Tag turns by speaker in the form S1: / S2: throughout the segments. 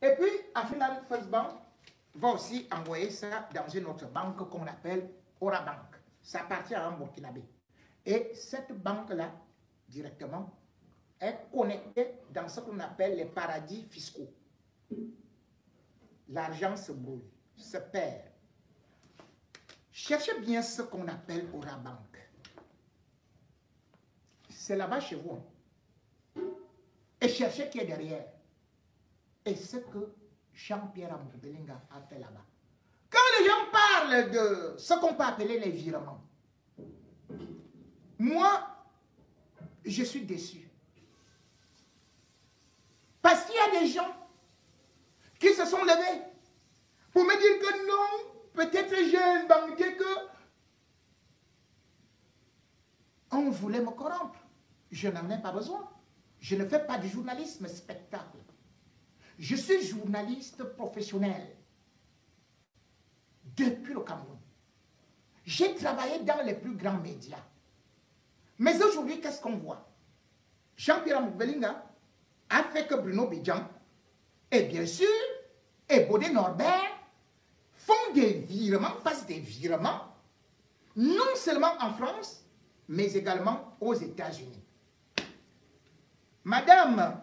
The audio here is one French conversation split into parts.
S1: Et puis, African First Bank va aussi envoyer ça dans une autre banque qu'on appelle Orabank. Ça appartient à un Burkinabé. Et cette banque-là, directement, est connectée dans ce qu'on appelle les paradis fiscaux. L'argent se brouille, se perd. Cherchez bien ce qu'on appelle Orabank. C'est là-bas chez vous. Et cherchez qui est derrière. Et ce que Jean-Pierre Amour-Belinga a fait là-bas. Quand les gens parlent de ce qu'on peut appeler les virements, moi, je suis déçu. Parce qu'il y a des gens qui se sont levés pour me dire que non, peut-être j'ai un banquier que on voulait me corrompre. Je n'en ai pas besoin. Je ne fais pas du journalisme spectacle. Je suis journaliste professionnel depuis le Cameroun. J'ai travaillé dans les plus grands médias. Mais aujourd'hui, qu'est-ce qu'on voit? Jean-Pierre Amour-Belinga a fait que Bruno Bidjan et bien sûr, et Baudé Norbert font des virements, fassent des virements, non seulement en France, mais également aux États-Unis. Madame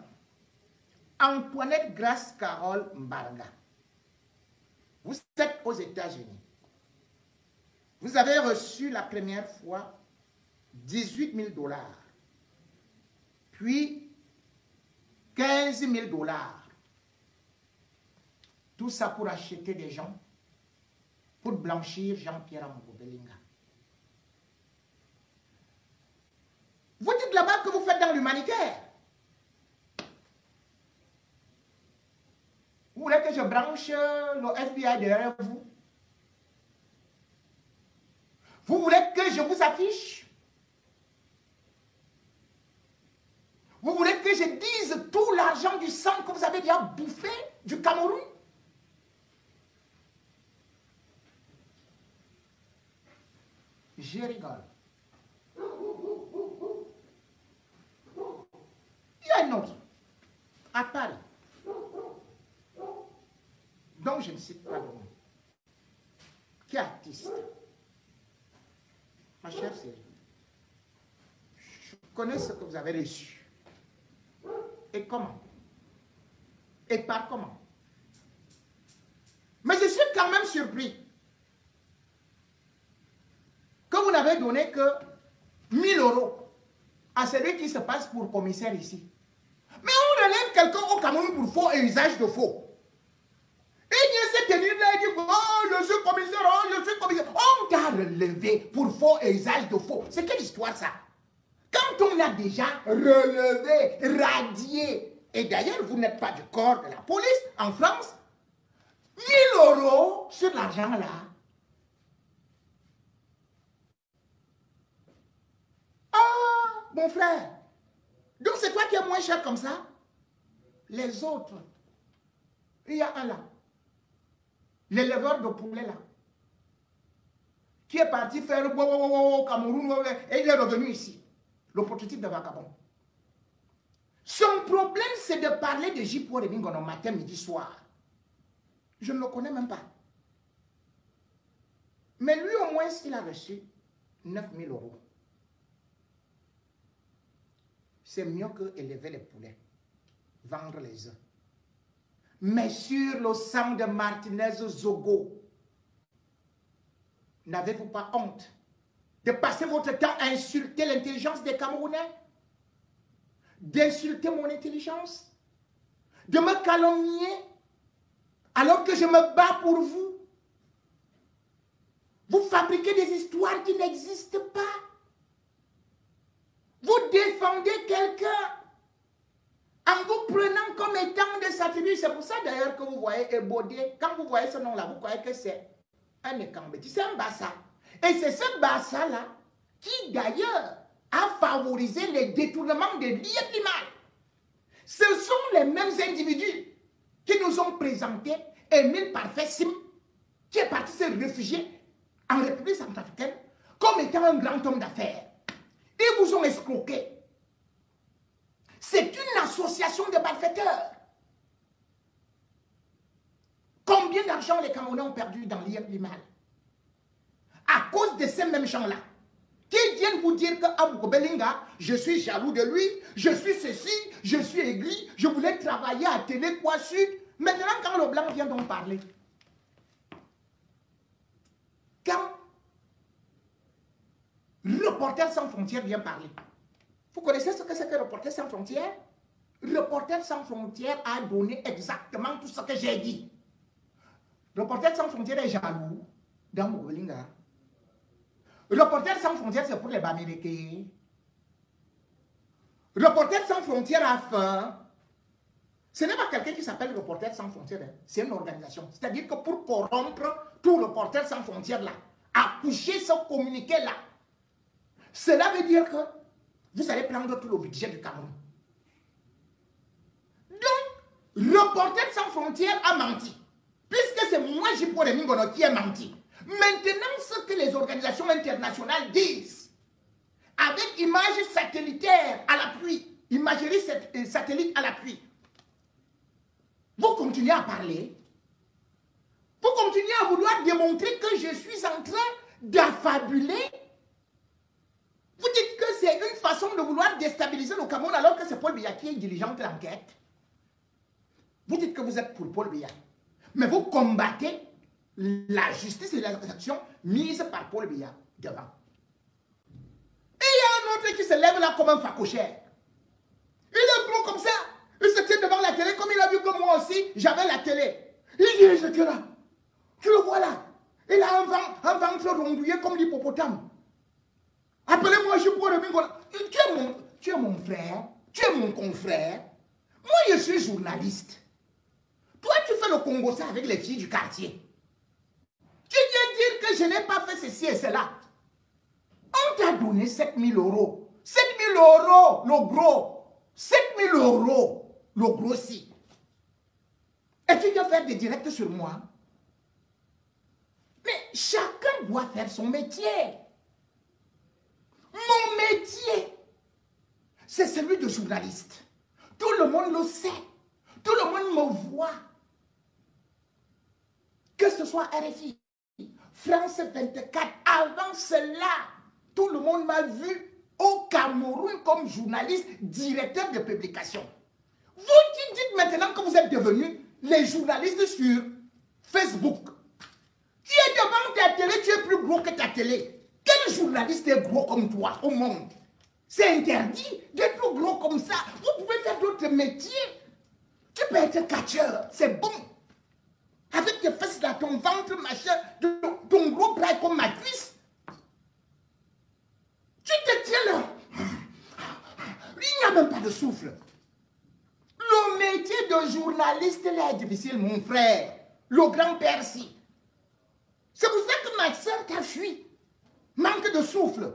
S1: Antoinette Grace Carole Mbarga, vous êtes aux États-Unis. Vous avez reçu la première fois 18 000 $, puis 15 000 $. Tout ça pour acheter des gens, pour blanchir Jean-Pierre Amour-Belinga. Vous dites là-bas que vous faites dans l'humanitaire. Vous voulez que je branche le FBI derrière vous? Vous voulez que je vous affiche? Vous voulez que je dise tout l'argent du sang que vous avez déjà bouffé du Cameroun? Je rigole. Il y a un autre, à Paris, dont je ne cite pas le nom, qui est artiste. Ma chère Céline, je connais ce que vous avez reçu. Et comment? Et par comment? Mais je suis quand même surpris que vous n'avez donné que 1 000 € à celui qui se passe pour commissaire ici. Mais on relève quelqu'un au Cameroun pour faux et usage de faux. Et il y a cette tenue-là, il dit, oh, je suis commissaire, oh, je suis commissaire. On t'a relevé pour faux et usage de faux. C'est quelle histoire ça? Quand on a déjà relevé, radié, et d'ailleurs, vous n'êtes pas du corps de la police en France, 1 000 € sur l'argent là. Ah, mon frère. Donc c'est toi qui es moins cher comme ça? Les autres, il y a un là, l'éleveur de poulet là, qui est parti faire le au Cameroun et il est revenu ici. Le prototype de vagabond. Son problème, c'est de parler de J. Paul Remingono matin, midi, soir. Je ne le connais même pas. Mais lui, au moins, il a reçu 9 000 €. C'est mieux que élever les poulets, vendre les œufs. Mais sur le sang de Martinez Zogo, n'avez-vous pas honte de passer votre temps à insulter l'intelligence des Camerounais? D'insulter mon intelligence? De me calomnier alors que je me bats pour vous? Vous fabriquez des histoires qui n'existent pas. Vous défendez quelqu'un en vous prenant comme étant de sa tribu. C'est pour ça d'ailleurs que vous voyez Ebodé, quand vous voyez ce nom-là, vous croyez que c'est un Ekambeti, c'est un Bassa. Et c'est ce Bassa-là qui d'ailleurs a favorisé les détournements de billets de l'image. Ce sont les mêmes individus qui nous ont présenté Émile Parfait Sim, qui est parti se réfugier en République centrafricaine comme étant un grand homme d'affaires. Ils vous ont escroqué. C'est une association de malfaiteurs. d'argent les Camerounais ont perdu dans l'IMAL? À cause de ces mêmes gens-là, qui viennent vous dire que Belinga, je suis jaloux de lui, je suis ceci, je suis aigri, je voulais travailler à Télé quoi Sud. Maintenant, quand le blanc vient donc parler, quand Reporters sans frontières vient parler, vous connaissez ce que c'est que Reporters sans frontières? Reporters sans frontières a donné exactement tout ce que j'ai dit. Reporters sans frontières est jaloux dans Belinga. Reporters sans frontières, c'est pour les Bamileke. Reporters sans frontières a faim. Ce n'est pas quelqu'un qui s'appelle Reporters sans frontières, c'est une organisation. C'est-à-dire que pour corrompre tout Reporters sans frontières là, accoucher ce communiqué-là, cela veut dire que vous allez prendre tout le budget du Cameroun. Donc, Reporters sans frontières a menti. Puisque c'est moi, Jipo Remingono, qui ai menti. Maintenant, ce que les organisations internationales disent, avec images satellitaires à l'appui, imagerie satellite à l'appui, vous continuez à parler, vous continuez à vouloir démontrer que je suis en train d'affabuler. Vous dites que c'est une façon de vouloir déstabiliser le Cameroun alors que c'est Paul Biya qui est dirigeant de l'enquête. Vous dites que vous êtes pour Paul Biya, mais vous combattez la justice et les actions mises par Paul Biya devant. Et il y a un autre qui se lève là comme un facochère. Il est gros comme ça. Il se tient devant la télé comme il a vu que moi aussi, j'avais la télé. Il dit, j'étais là. Tu le vois là. Il a un ventre rondouillé comme l'hippopotame. Appelez-moi, je pourrais revenir. Tu es mon frère. Tu es mon confrère. Moi, je suis journaliste. Toi, tu fais le Congo ça avec les filles du quartier. Tu viens dire que je n'ai pas fait ceci et cela. On t'a donné 7 000 euros. 7 000 euros, le gros. 7 000 euros, le gros si. Et tu viens faire des directs sur moi. Mais chacun doit faire son métier. Mon métier, c'est celui de journaliste. Tout le monde le sait. Tout le monde me voit. Que ce soit RFI, France 24, avant cela, tout le monde m'a vu au Cameroun comme journaliste, directeur de publication. Vous qui dites maintenant que vous êtes devenus les journalistes sur Facebook. Tu es devant ta télé, tu es plus gros que ta télé. Quel journaliste est gros comme toi au monde? C'est interdit d'être gros comme ça. Vous pouvez faire d'autres métiers. Tu peux être catcheur, c'est bon. Avec tes fesses là, ton ventre, machin, ton gros bras comme ma cuisse. Tu te tiens là. Il n'y a même pas de souffle. Le métier de journaliste là est difficile, mon frère. Le grand-père si. C'est pour ça que ma soeur t'a fui. Manque de souffle.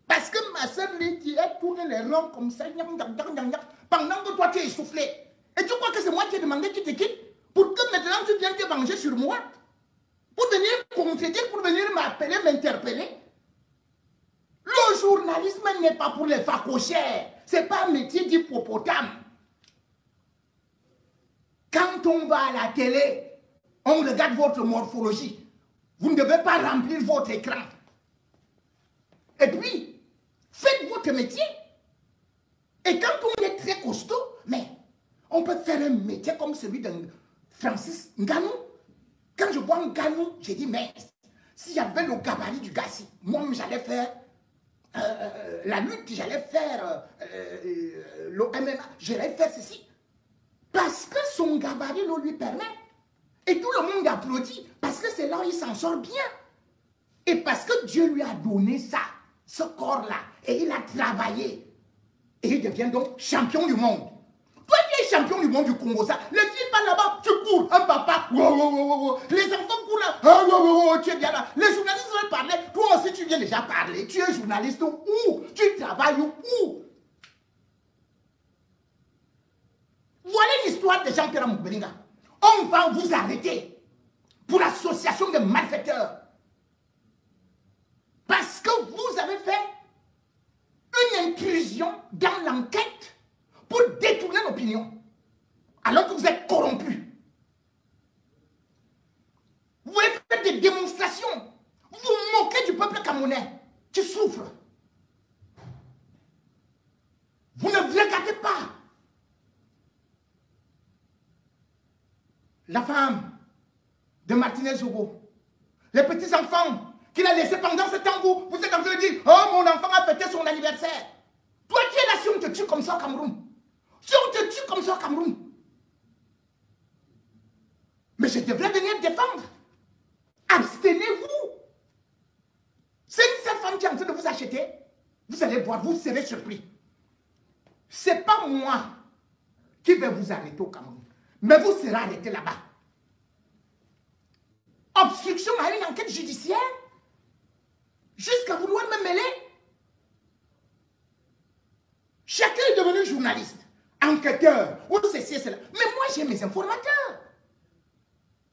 S1: Parce que ma soeur lui dit, elle tourne les ronds comme ça, pendant que toi tu es essoufflé. Et tu crois que c'est moi qui ai demandé que tu te quittes? Pour que maintenant tu viennes te venger sur moi? Pour venir contredire, pour venir m'appeler, m'interpeller? Le journalisme n'est pas pour les facochères. Ce n'est pas un métier d'hippopotame. Quand on va à la télé, on regarde votre morphologie. Vous ne devez pas remplir votre écran. Et puis, faites votre métier. Et quand on est très costaud, mais on peut faire un métier comme celui d'un Francis Ngannou. Quand je vois Ngannou, j'ai dit, mais si j'avais le gabarit du gars, si moi j'allais faire la lutte, j'allais faire le MMA, j'allais faire ceci. Parce que son gabarit le lui permet. Et tout le monde applaudit parce que c'est là où il s'en sort bien. Et parce que Dieu lui a donné ça, ce corps-là, et il a travaillé. Et il devient donc champion du monde. Toi qui es champion du monde du Congo, ça, les filles parlent là-bas, tu cours, un papa, les enfants courent là, tu es bien là. Les journalistes veulent parler, toi aussi tu viens déjà parler. Tu es journaliste où? Tu travailles où? Voilà l'histoire des gens qui ont Belinga. On va vous arrêter pour l'association de malfaiteurs. Parce que vous avez fait une intrusion dans l'enquête pour détourner l'opinion. Alors que vous êtes corrompus. la femme de Martinez Zogo, les petits-enfants qu'il a laissés pendant ce temps où vous êtes en train de dire, oh, mon enfant a fêté son anniversaire. Toi, tu es là si on te tue comme ça au Cameroun. Si on te tue comme ça au Cameroun. Mais je devrais venir défendre. Abstenez-vous. C'est une seule femme qui est en train de vous acheter. Vous allez voir, vous serez surpris. Ce n'est pas moi qui vais vous arrêter au Cameroun. Mais vous serez arrêté là-bas. Obstruction à une enquête judiciaire. Jusqu'à vouloir me mêler. Chacun est devenu journaliste, enquêteur, ou ceci et cela. Mais moi, j'ai mes informateurs.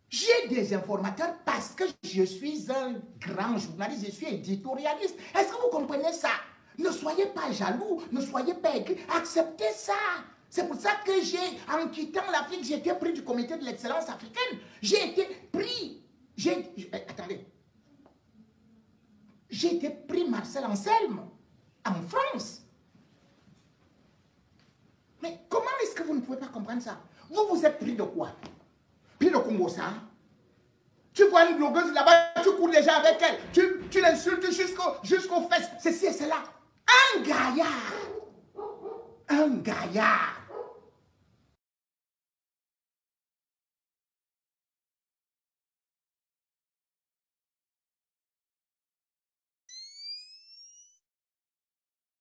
S1: J'ai des informateurs parce que je suis un grand journaliste, je suis éditorialiste. Est-ce que vous comprenez ça? Ne soyez pas jaloux, ne soyez pas aigris, acceptez ça. C'est pour ça que en quittant l'Afrique, j'ai été pris du comité de l'excellence africaine. J'ai été pris, attendez, j'ai été pris Marcel Anselme en France. Mais comment est-ce que vous ne pouvez pas comprendre ça? Vous vous êtes pris de quoi? Pris de Congo, ça? Tu vois une blogueuse là-bas, tu cours déjà avec elle, tu l'insultes jusqu'aux fesses, ceci et cela. Un gaillard